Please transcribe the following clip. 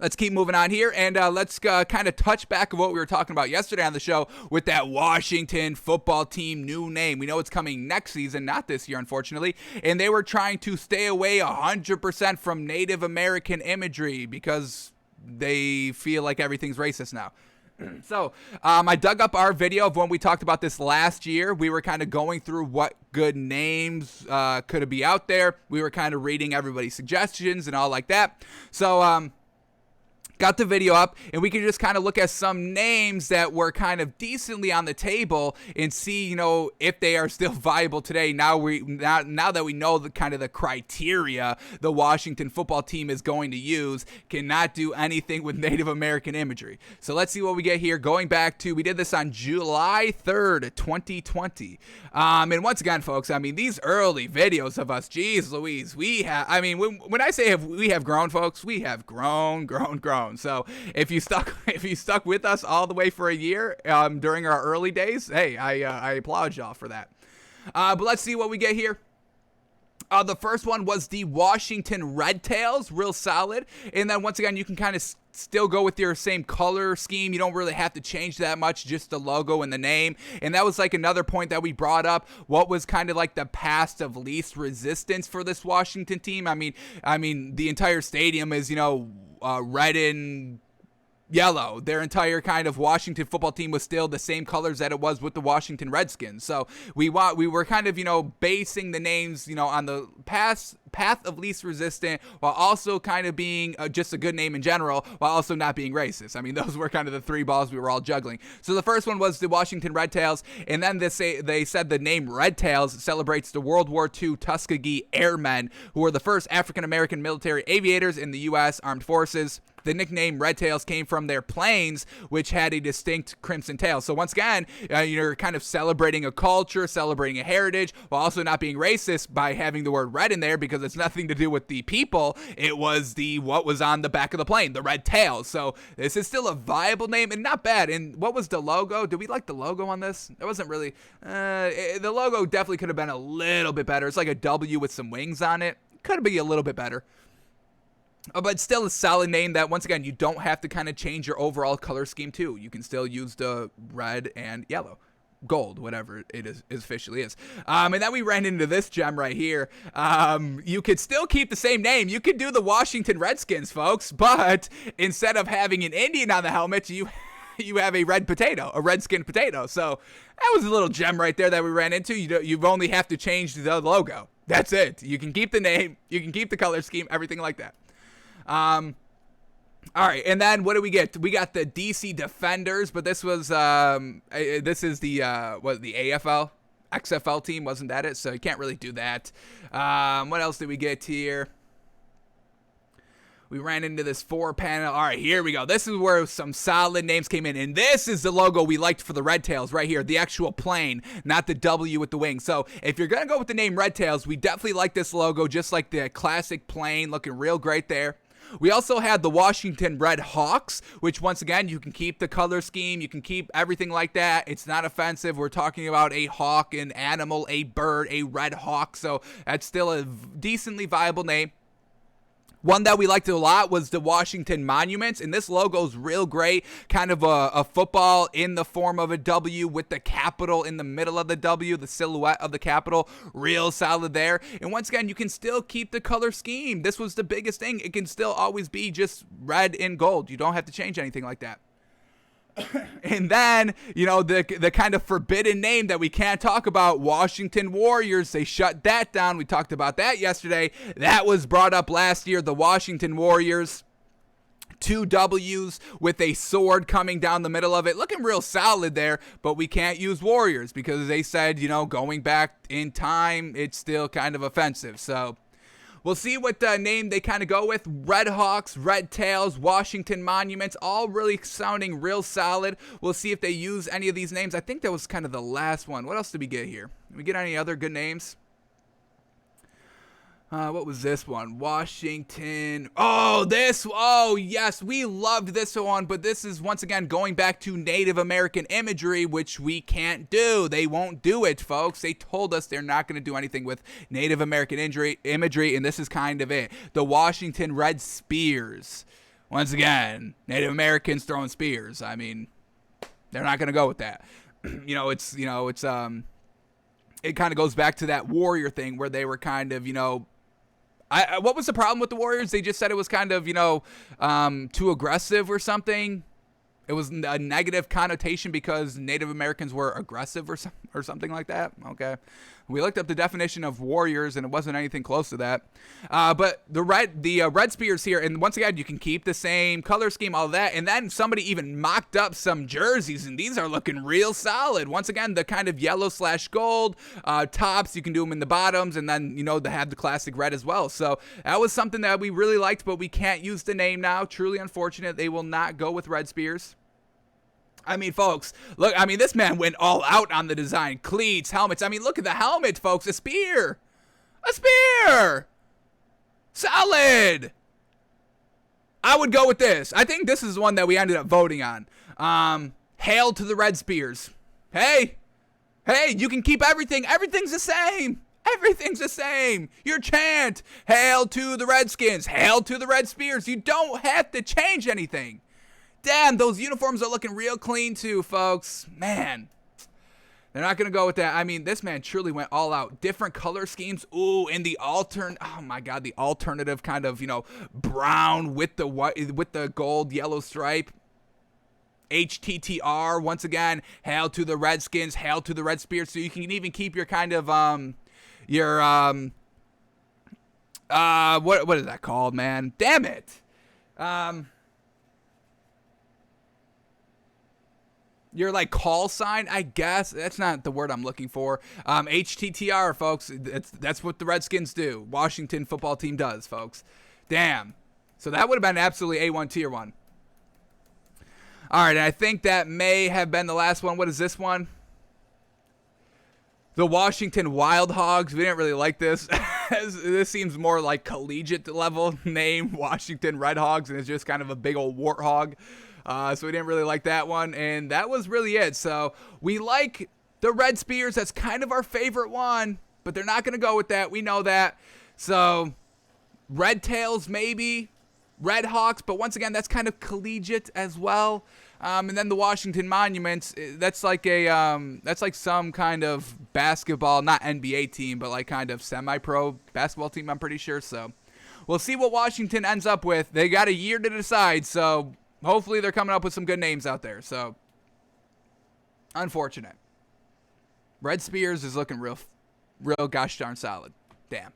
let's keep moving on here, and let's kind of touch back of what we were talking about yesterday on the show with that Washington football team new name. We know it's coming next season, not this year, unfortunately, and they were trying to stay away 100% from Native American imagery because they feel like everything's racist now. So, I dug up our video of when we talked about this last year. We were kind of going through what good names could be out there. We were kind of reading everybody's suggestions and all like that. So, got the video up, and we can just kind of look at some names that were kind of decently on the table and see, you know, if they are still viable today. Now that we know the kind of the criteria the Washington football team is going to use, cannot do anything with Native American imagery. So let's see what we get here. Going back to, we did this on July 3rd, 2020. And once again, folks, I mean, these early videos of us, geez Louise, we have, I mean, when I say we have grown, folks, we have grown. So if you stuck with us all the way for a year during our early days, hey, I applaud y'all for that. But let's see what we get here. The first one was the Washington Redtails, real solid. And then once again, you can kind of still go with your same color scheme. You don't really have to change that much, just the logo and the name. And that was like another point that we brought up. What was kind of like the path of least resistance for this Washington team? I mean, the entire stadium is, you know, red and yellow. Their entire kind of Washington football team was still the same colors that it was with the Washington Redskins. So we were kind of, you know, basing the names, you know, on the path of least resistant, while also kind of being just a good name in general, while also not being racist. I mean, those were kind of the three balls we were all juggling. So the first one was the Washington Redtails, and then they said the name Redtails celebrates the World War II Tuskegee Airmen, who were the first African-American military aviators in the U.S. Armed Forces. The nickname Redtails came from their planes, which had a distinct crimson tail. So once again, you're kind of celebrating a culture, celebrating a heritage, while also not being racist by having the word red in there, because it's nothing to do with the people. It was what was on the back of the plane, the red tails. So this is still a viable name and not bad. And what was the logo? Did we like the logo on this? It wasn't really. The logo definitely could have been a little bit better. It's like a W with some wings on it. Could be a little bit better. But still a solid name that, once again, you don't have to kind of change your overall color scheme too. You can still use the red and yellow, gold, whatever it officially is. And then we ran into this gem right here. You could still keep the same name. You could do the Washington Redskins, folks, but instead of having an Indian on the helmet, you have a red-skinned potato. So that was a little gem right there that we ran into. You only have to change the logo. That's it. You can keep the name. You can keep the color scheme, everything like that. All right, and then what do we get? We got the DC Defenders, but this is the AFL, XFL team, wasn't that it? So you can't really do that. What else did we get here? We ran into this 4-panel. All right, here we go. This is where some solid names came in. And this is the logo we liked for the Redtails right here. The actual plane, not the W with the wing. So if you're going to go with the name Redtails, we definitely like this logo, just like the classic plane, looking real great there. We also had the Washington Red Hawks, which once again, you can keep the color scheme. You can keep everything like that. It's not offensive. We're talking about a hawk, an animal, a bird, a red hawk. So that's still a decently viable name. One that we liked a lot was the Washington Monuments, and this logo is real great. Kind of a football in the form of a W with the capital in the middle of the W, the silhouette of the capital, real solid there. And once again, you can still keep the color scheme. This was the biggest thing. It can still always be just red and gold. You don't have to change anything like that. And then, you know, the kind of forbidden name that we can't talk about, Washington Warriors, they shut that down. We talked about that yesterday. That was brought up last year, the Washington Warriors. 2 W's with a sword coming down the middle of it. Looking real solid there, but we can't use Warriors because they said, you know, going back in time, it's still kind of offensive. So we'll see what name they kind of go with. Red Hawks, Redtails, Washington Monuments, all really sounding real solid. We'll see if they use any of these names. I think that was kind of the last one. What else did we get here? Did we get any other good names? What was this one? Washington. Oh, yes, we loved this one, but this is once again going back to Native American imagery, which we can't do. They won't do it, folks. They told us they're not going to do anything with Native American imagery, and this is kind of it. The Washington Redspears. Once again, Native Americans throwing spears. I mean, they're not going to go with that. It kind of goes back to that warrior thing where they were kind of, what was the problem with the Warriors? They just said it was kind of, too aggressive or something. It was a negative connotation because Native Americans were aggressive or something like that. Okay. We looked up the definition of warriors, and it wasn't anything close to that. But the Redspears here, and once again, you can keep the same color scheme, all that. And then somebody even mocked up some jerseys, and these are looking real solid. Once again, the kind of yellow/gold tops. You can do them in the bottoms, and then, they have the classic red as well. So that was something that we really liked, but we can't use the name now. Truly unfortunate. They will not go with Redspears. I mean, folks, look, this man went all out on the design. Cleats, helmets. Look at the helmet, folks. A spear. A spear. Solid. I would go with this. I think this is one that we ended up voting on. Hail to the Redspears. Hey, you can keep everything. Everything's the same. Everything's the same. Your chant. Hail to the Redskins. Hail to the Redspears. You don't have to change anything. Damn, those uniforms are looking real clean too, folks. Man, they're not going to go with that. This man truly went all out. Different color schemes. Ooh, and the oh my God, the alternative kind of, brown with the white, with the gold yellow stripe. HTTR, once again, hail to the Redskins, hail to the Redspears. So you can even keep your kind of, what is that called, man? Damn it. Your call sign, I guess. That's not the word I'm looking for. HTTR, folks. That's what the Redskins do. Washington football team does, folks. Damn. So that would have been absolutely A1 tier 1. All right, and I think that may have been the last one. What is this one? The Washington Wild Hogs. We didn't really like this. This seems more like collegiate level name, Washington Red Hogs, and it's just kind of a big old warthog. So we didn't really like that one, and that was really it. So we like the Redspears. That's kind of our favorite one, but they're not going to go with that. We know that. So Redtails maybe, Red Hawks, but once again, that's kind of collegiate as well. And then the Washington Monuments, that's like some kind of basketball, not NBA team, but like kind of semi-pro basketball team, I'm pretty sure. So we'll see what Washington ends up with. They got a year to decide, so hopefully they're coming up with some good names out there. So, unfortunate. Redspears is looking real gosh darn solid. Damn.